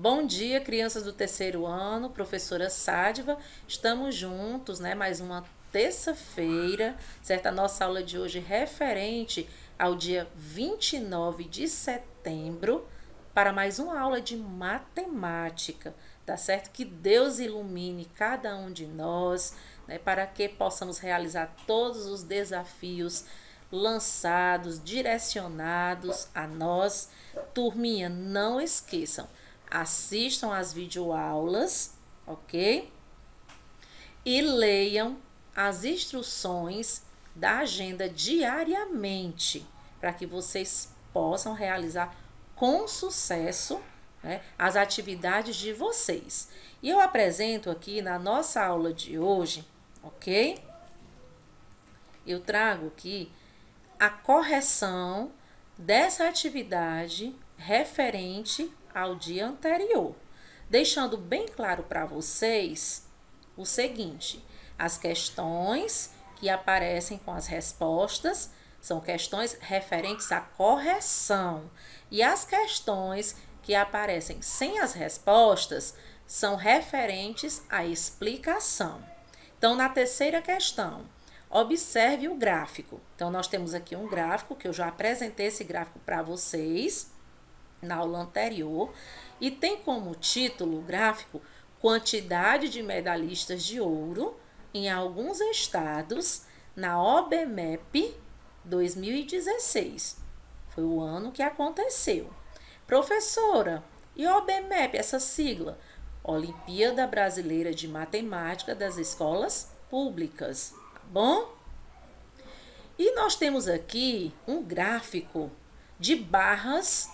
Bom dia, crianças do terceiro ano, professora Sádiva. Estamos juntos, né? Mais uma terça-feira, certo? A nossa aula de hoje referente ao dia 29 de setembro, para mais uma aula de matemática, tá certo? Que Deus ilumine cada um de nós, né? Para que possamos realizar todos os desafios lançados, direcionados a nós. Turminha, não esqueçam, assistam às videoaulas, ok? E leiam as instruções da agenda diariamente, para que vocês possam realizar com sucesso, né, as atividades de vocês. E eu apresento aqui na nossa aula de hoje, ok? Eu trago aqui a correção dessa atividade referente ao dia anterior, deixando bem claro para vocês o seguinte: as questões que aparecem com as respostas são questões referentes à correção, e as questões que aparecem sem as respostas são referentes à explicação. Então, na terceira questão, observe o gráfico. Então, nós temos aqui um gráfico, que eu já apresentei esse gráfico para vocês na aula anterior, e tem como título o gráfico quantidade de medalhistas de ouro em alguns estados na OBMEP 2016. Foi o ano que aconteceu. Professora, e OBMEP, essa sigla? Olimpíada Brasileira de Matemática das Escolas Públicas, tá bom? E nós temos aqui um gráfico de barras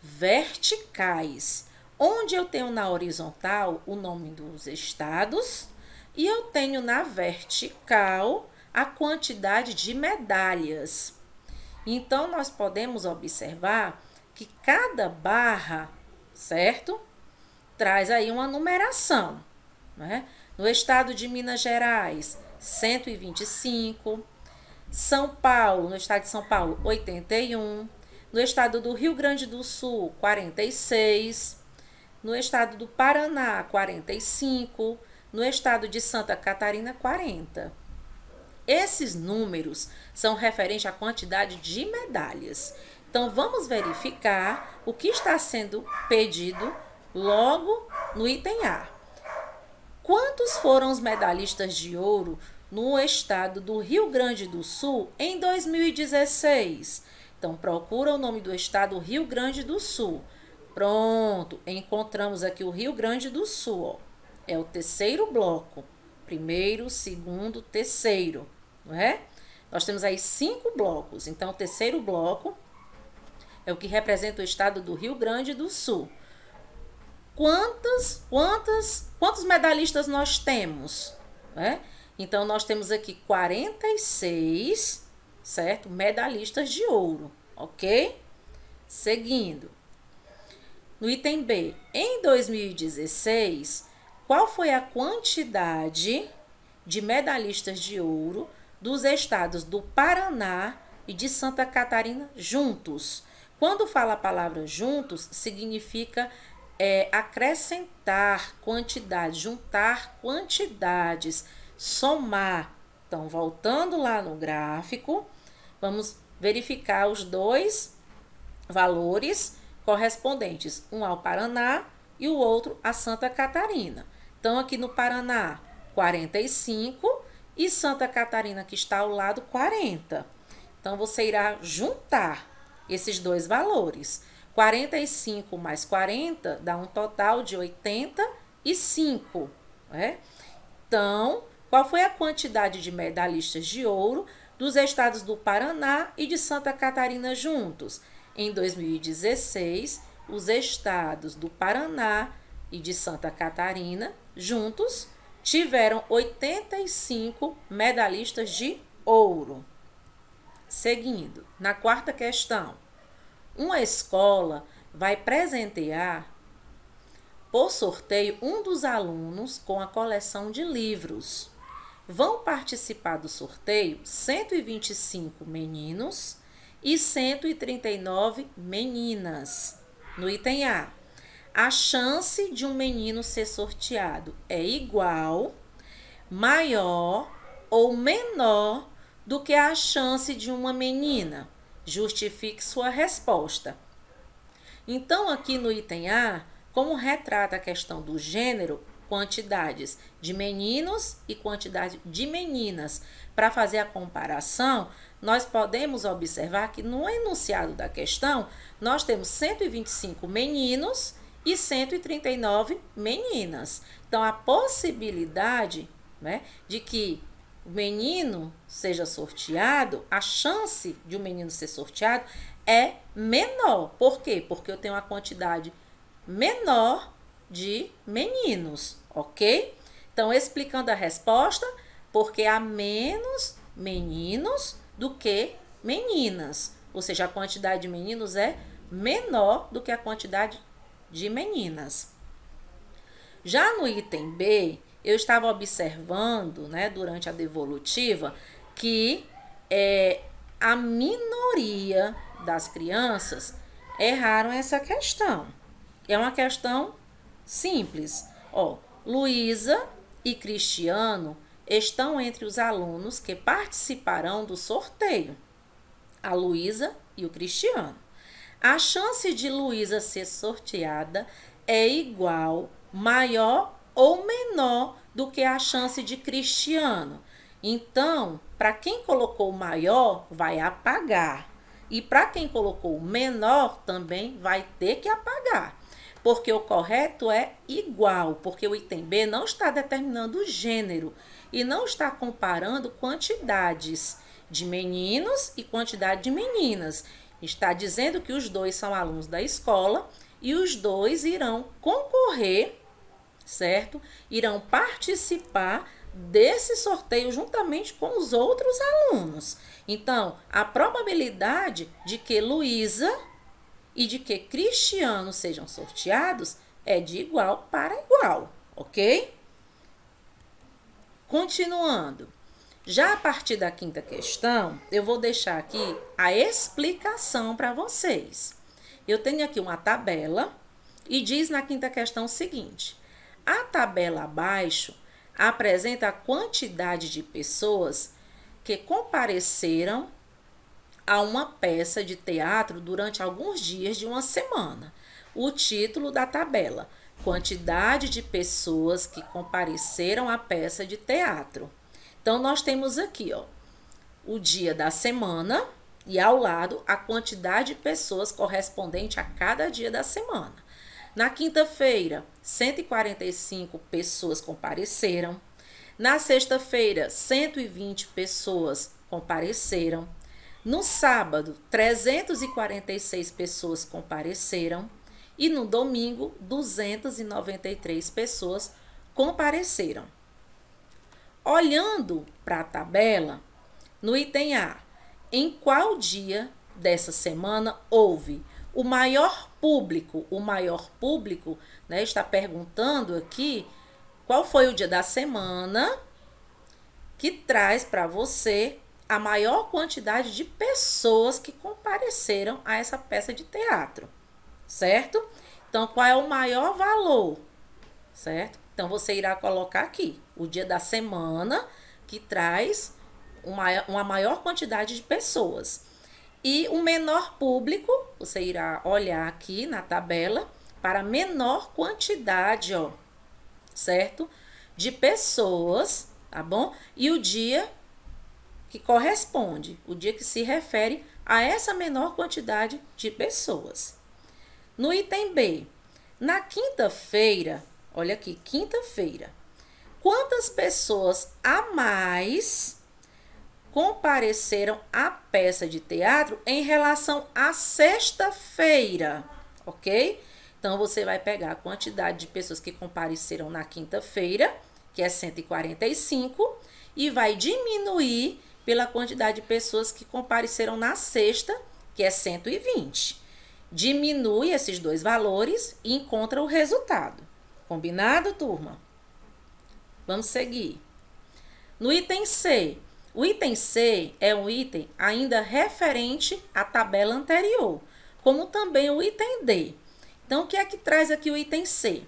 verticais, onde eu tenho na horizontal o nome dos estados e eu tenho na vertical a quantidade de medalhas. Então, nós podemos observar que cada barra, certo? Traz aí uma numeração, né? No estado de Minas Gerais, 125. São Paulo, no estado de São Paulo, 81. No estado do Rio Grande do Sul, 46. No estado do Paraná, 45. No estado de Santa Catarina, 40. Esses números são referentes à quantidade de medalhas. Então, vamos verificar o que está sendo pedido logo no item A. Quantos foram os medalhistas de ouro no estado do Rio Grande do Sul em 2016? Então, procura o nome do estado Rio Grande do Sul. Pronto, encontramos aqui o Rio Grande do Sul. Ó. É o terceiro bloco. Primeiro, segundo, terceiro. Não é? Nós temos aí 5 blocos. Então, o terceiro bloco é o que representa o estado do Rio Grande do Sul. Quantos medalhistas nós temos? Né? Então, nós temos aqui 46, certo? Medalhistas de ouro, ok? Seguindo. No item B, em 2016, qual foi a quantidade de medalhistas de ouro dos estados do Paraná e de Santa Catarina juntos? Quando fala a palavra juntos, significa acrescentar quantidades, juntar quantidades, somar. Então, voltando lá no gráfico, vamos verificar os dois valores correspondentes, um ao Paraná e o outro a Santa Catarina. Então, aqui no Paraná, 45 e Santa Catarina, que está ao lado, 40. Então, você irá juntar esses dois valores. 45 mais 40 dá um total de 85. Né? Então, qual foi a quantidade de medalhistas de ouro dos estados do Paraná e de Santa Catarina juntos? Em 2016, os estados do Paraná e de Santa Catarina juntos tiveram 85 medalhistas de ouro. Seguindo, na quarta questão. Uma escola vai presentear por sorteio um dos alunos com a coleção de livros. Vão participar do sorteio 125 meninos e 139 meninas. No item A, a chance de um menino ser sorteado é igual, maior ou menor do que a chance de uma menina? Justifique sua resposta. Então, aqui no item A, como retrata a questão do gênero, quantidades de meninos e quantidade de meninas, para fazer a comparação, nós podemos observar que no enunciado da questão, nós temos 125 meninos e 139 meninas. Então, a possibilidade, né, de que o menino seja sorteado, a chance de um menino ser sorteado é menor. Por quê? Porque eu tenho uma quantidade menor de meninos, ok? Então, explicando a resposta, porque há menos meninos do que meninas. Ou seja, a quantidade de meninos é menor do que a quantidade de meninas. Já no item B, eu estava observando, né, durante a devolutiva, que a minoria das crianças erraram essa questão. É uma questão simples. Ó, Luísa e Cristiano estão entre os alunos que participarão do sorteio. A Luísa e o Cristiano. A chance de Luísa ser sorteada é igual, maior ou menor do que a chance de Cristiano. Então, para quem colocou maior, vai apagar. E para quem colocou menor, também vai ter que apagar. Porque o correto é igual, porque o item B não está determinando o gênero e não está comparando quantidades de meninos e quantidade de meninas. Está dizendo que os dois são alunos da escola e os dois irão concorrer, certo? Irão participar desse sorteio juntamente com os outros alunos. Então, a probabilidade de que Luísa e de que Cristiano sejam sorteados é de igual para igual, ok? Continuando. Já a partir da quinta questão, eu vou deixar aqui a explicação para vocês. Eu tenho aqui uma tabela e diz na quinta questão o seguinte: a tabela abaixo apresenta a quantidade de pessoas que compareceram a uma peça de teatro durante alguns dias de uma semana. O título da tabela: quantidade de pessoas que compareceram à peça de teatro. Então, nós temos aqui, ó, o dia da semana e ao lado a quantidade de pessoas correspondente a cada dia da semana. Na quinta-feira, 145 pessoas compareceram. Na sexta-feira, 120 pessoas compareceram. No sábado, 346 pessoas compareceram. E no domingo, 293 pessoas compareceram. Olhando para a tabela, no item A, em qual dia dessa semana houve o maior público? O maior público, né, está perguntando aqui qual foi o dia da semana que traz para você a maior quantidade de pessoas que compareceram a essa peça de teatro, certo? Então, qual é o maior valor, certo? Então, você irá colocar aqui o dia da semana que traz uma maior quantidade de pessoas. E o menor público, você irá olhar aqui na tabela para menor quantidade, ó, certo? De pessoas, tá bom? E o dia que corresponde, o dia que se refere a essa menor quantidade de pessoas. No item B, na quinta-feira, olha aqui, quinta-feira, quantas pessoas a mais compareceram à peça de teatro em relação à sexta-feira, ok? Então, você vai pegar a quantidade de pessoas que compareceram na quinta-feira, que é 145, e vai diminuir pela quantidade de pessoas que compareceram na sexta, que é 120. Diminui esses dois valores e encontra o resultado. Combinado, turma? Vamos seguir. No item C. O item C é um item ainda referente à tabela anterior, como também o item D. Então, o que é que traz aqui o item C?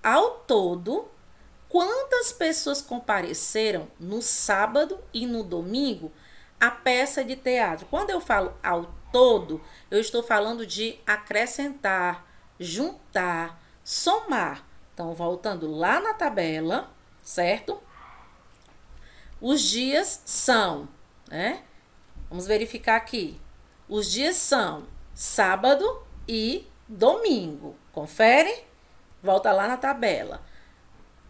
Ao todo, quantas pessoas compareceram no sábado e no domingo à peça de teatro? Quando eu falo ao todo, eu estou falando de acrescentar, juntar, somar. Então, voltando lá na tabela, certo? Os dias são, né? Vamos verificar aqui. Os dias são sábado e domingo. Confere? Volta lá na tabela.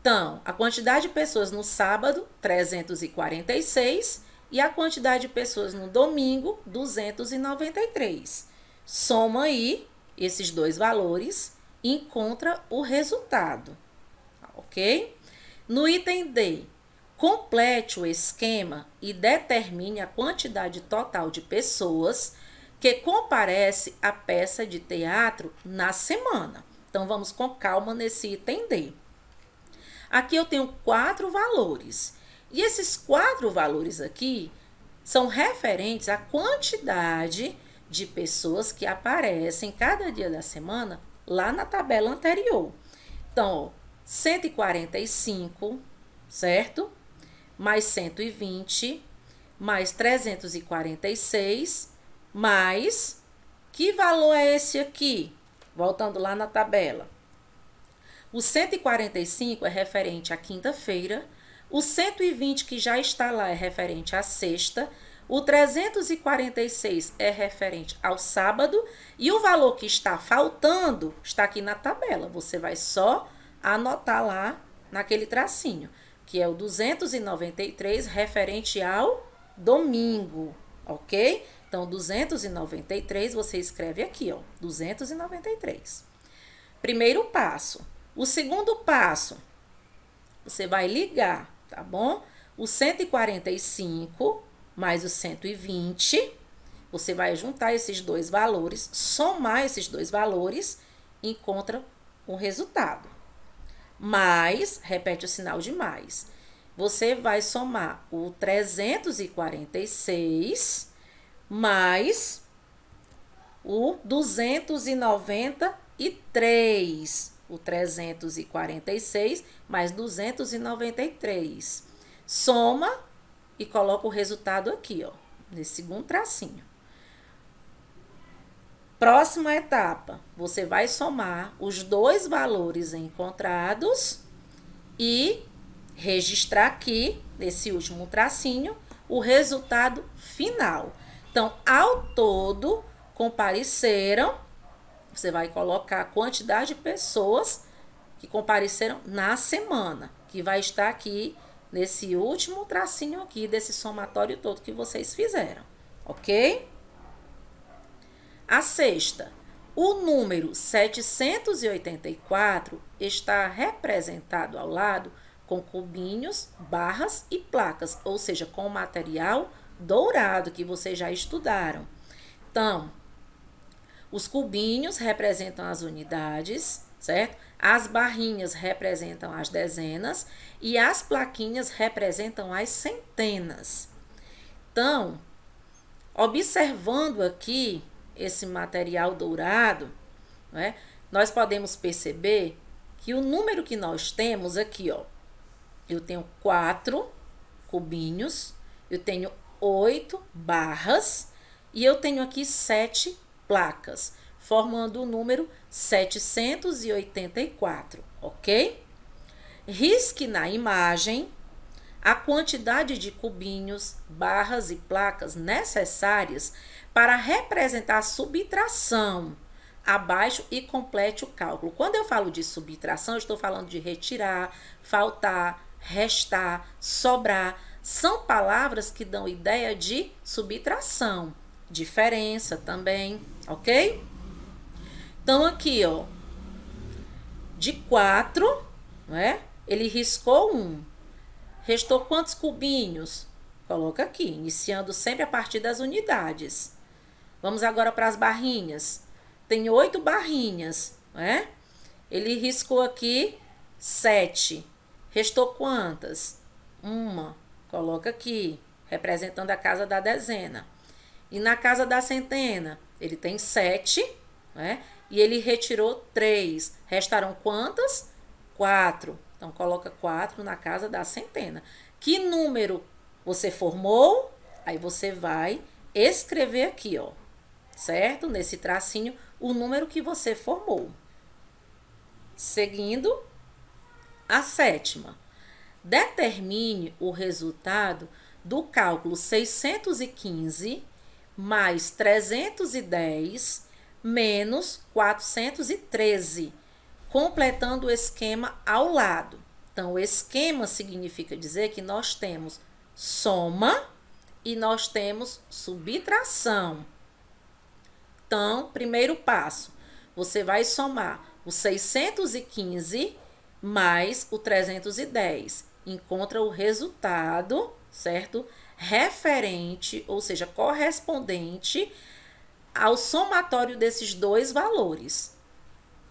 Então, a quantidade de pessoas no sábado, 346, e a quantidade de pessoas no domingo, 293. Soma aí esses dois valores e encontra o resultado, ok? No item D, complete o esquema e determine a quantidade total de pessoas que comparece à peça de teatro na semana. Então, vamos com calma nesse item D. Aqui eu tenho 4 valores. E esses 4 valores aqui são referentes à quantidade de pessoas que aparecem cada dia da semana lá na tabela anterior. Então, ó, 145, certo? Mais 120, mais 346, mais... Que valor é esse aqui? Voltando lá na tabela. O 145 é referente à quinta-feira, o 120 que já está lá é referente à sexta, o 346 é referente ao sábado e o valor que está faltando está aqui na tabela. Você vai só anotar lá naquele tracinho, que é o 293 referente ao domingo, ok? Então, 293 você escreve aqui, ó, 293. Primeiro passo. O segundo passo, você vai ligar, tá bom? O 145 mais o 120, você vai juntar esses dois valores, somar esses dois valores, encontra o resultado. Mais, repete o sinal de mais. Você vai somar o 346 mais o 293. O 346 mais 293. Soma e coloca o resultado aqui, ó, nesse segundo tracinho. Próxima etapa, você vai somar os dois valores encontrados e registrar aqui, nesse último tracinho, o resultado final. Então, ao todo, compareceram, você vai colocar a quantidade de pessoas que compareceram na semana, que vai estar aqui nesse último tracinho aqui, desse somatório todo que vocês fizeram, ok? A sexta, o número 784 está representado ao lado com cubinhos, barras e placas, ou seja, com o material dourado que vocês já estudaram. Então, os cubinhos representam as unidades, certo? As barrinhas representam as dezenas e as plaquinhas representam as centenas. Então, observando aqui esse material dourado, né, nós podemos perceber que o número que nós temos aqui, ó, eu tenho 4 cubinhos, eu tenho 8 barras e eu tenho aqui 7 placas, formando o número 784, ok? Risque na imagem a quantidade de cubinhos, barras e placas necessárias para representar a subtração abaixo e complete o cálculo. Quando eu falo de subtração, eu estou falando de retirar, faltar, restar, sobrar. São palavras que dão ideia de subtração, diferença também, ok? Então, aqui, ó, de 4, né? Ele riscou 1. Restou quantos cubinhos? Coloca aqui, iniciando sempre a partir das unidades. Vamos agora para as barrinhas. Tem 8 barrinhas, né? Ele riscou aqui 7. Restou quantas? 1. Coloca aqui, representando a casa da dezena. E na casa da centena, ele tem 7, né? e ele retirou 3. Restaram quantas? 4. Então, coloca 4 na casa da centena. Que número você formou? Aí você vai escrever aqui, ó, certo? Nesse tracinho, o número que você formou. Seguindo, a sétima. Determine o resultado do cálculo 615 mais 310 menos 413, completando o esquema ao lado. Então, o esquema significa dizer que nós temos soma e nós temos subtração. Então, primeiro passo, você vai somar o 615 mais o 310. Encontra o resultado, certo? Referente, ou seja, correspondente ao somatório desses dois valores.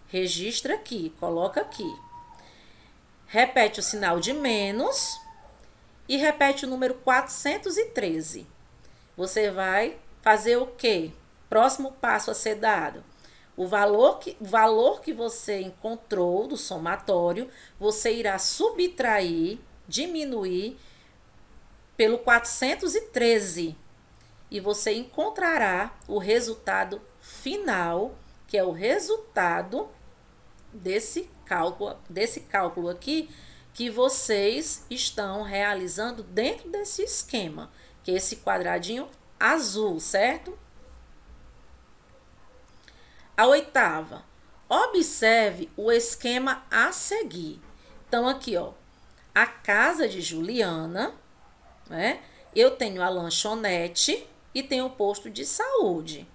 Registra aqui, coloca aqui. Repete o sinal de menos e repete o número 413. Você vai fazer o quê? Próximo passo a ser dado. O valor que você encontrou do somatório, você irá subtrair, diminuir pelo 413. E você encontrará o resultado final, que é o resultado desse cálculo aqui, que vocês estão realizando dentro desse esquema, que é esse quadradinho azul, certo? A oitava, observe o esquema a seguir. Então, aqui, ó, a casa de Juliana, né? Eu tenho a lanchonete e tenho o posto de saúde.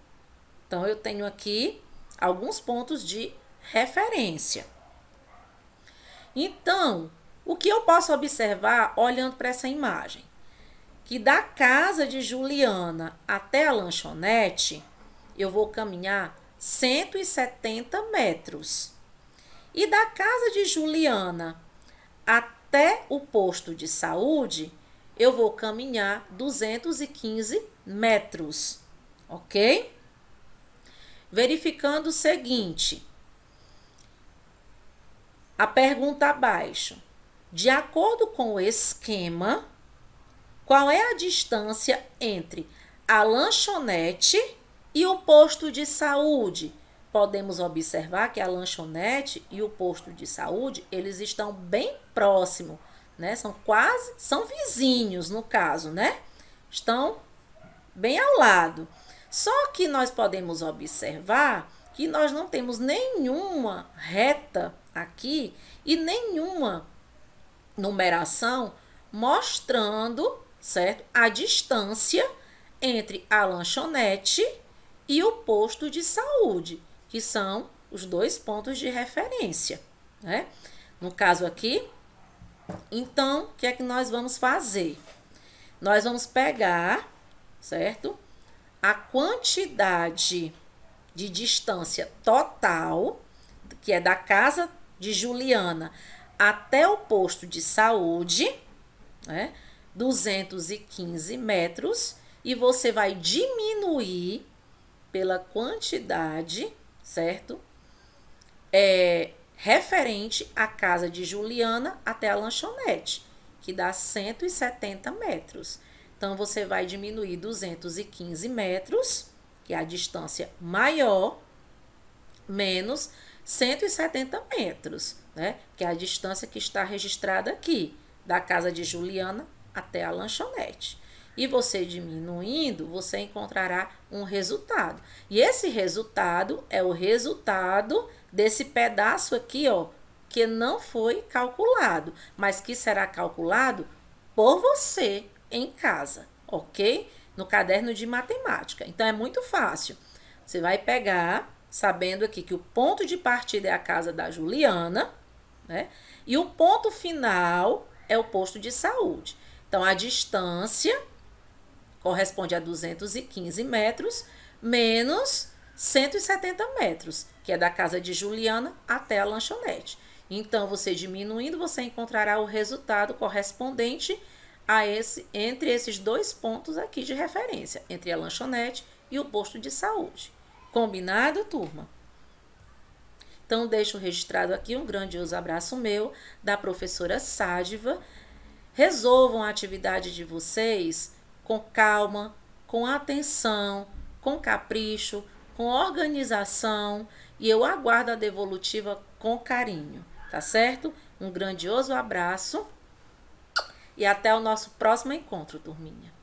Então, eu tenho aqui alguns pontos de referência. Então, o que eu posso observar olhando para essa imagem? Que da casa de Juliana até a lanchonete, eu vou caminhar 170 metros. E da casa de Juliana até o posto de saúde, eu vou caminhar 215 metros, ok? Verificando o seguinte, a pergunta abaixo. De acordo com o esquema, qual é a distância entre a lanchonete e o posto de saúde? Podemos observar que a lanchonete e o posto de saúde, eles estão bem próximos, né? São vizinhos no caso, né? Estão bem ao lado. Só que nós podemos observar que nós não temos nenhuma reta aqui e nenhuma numeração mostrando, certo, a distância entre a lanchonete e o posto de saúde, que são os dois pontos de referência, né? No caso aqui, então, o que é que nós vamos fazer? Nós vamos pegar, certo, a quantidade de distância total, que é da casa de Juliana até o posto de saúde, né? 215 metros, e você vai diminuir pela quantidade, certo? Referente à casa de Juliana até a lanchonete, que dá 170 metros. Então, você vai diminuir 215 metros, que é a distância maior, menos 170 metros, né? Que é a distância que está registrada aqui, da casa de Juliana até a lanchonete. E você diminuindo, você encontrará um resultado. E esse resultado é o resultado desse pedaço aqui, ó, que não foi calculado, mas que será calculado por você em casa, ok? No caderno de matemática. Então, é muito fácil. Você vai pegar, sabendo aqui que o ponto de partida é a casa da Juliana, né? E o ponto final é o posto de saúde. Então, a distância corresponde a 215 metros menos 170 metros, que é da casa de Juliana até a lanchonete. Então, você diminuindo, você encontrará o resultado correspondente a entre esses dois pontos aqui de referência, entre a lanchonete e o posto de saúde. Combinado, turma? Então, deixo registrado aqui um grandioso abraço meu, da professora Sádiva. Resolvam a atividade de vocês com calma, com atenção, com capricho, com organização, e eu aguardo a devolutiva com carinho, tá certo? Um grandioso abraço e até o nosso próximo encontro, turminha.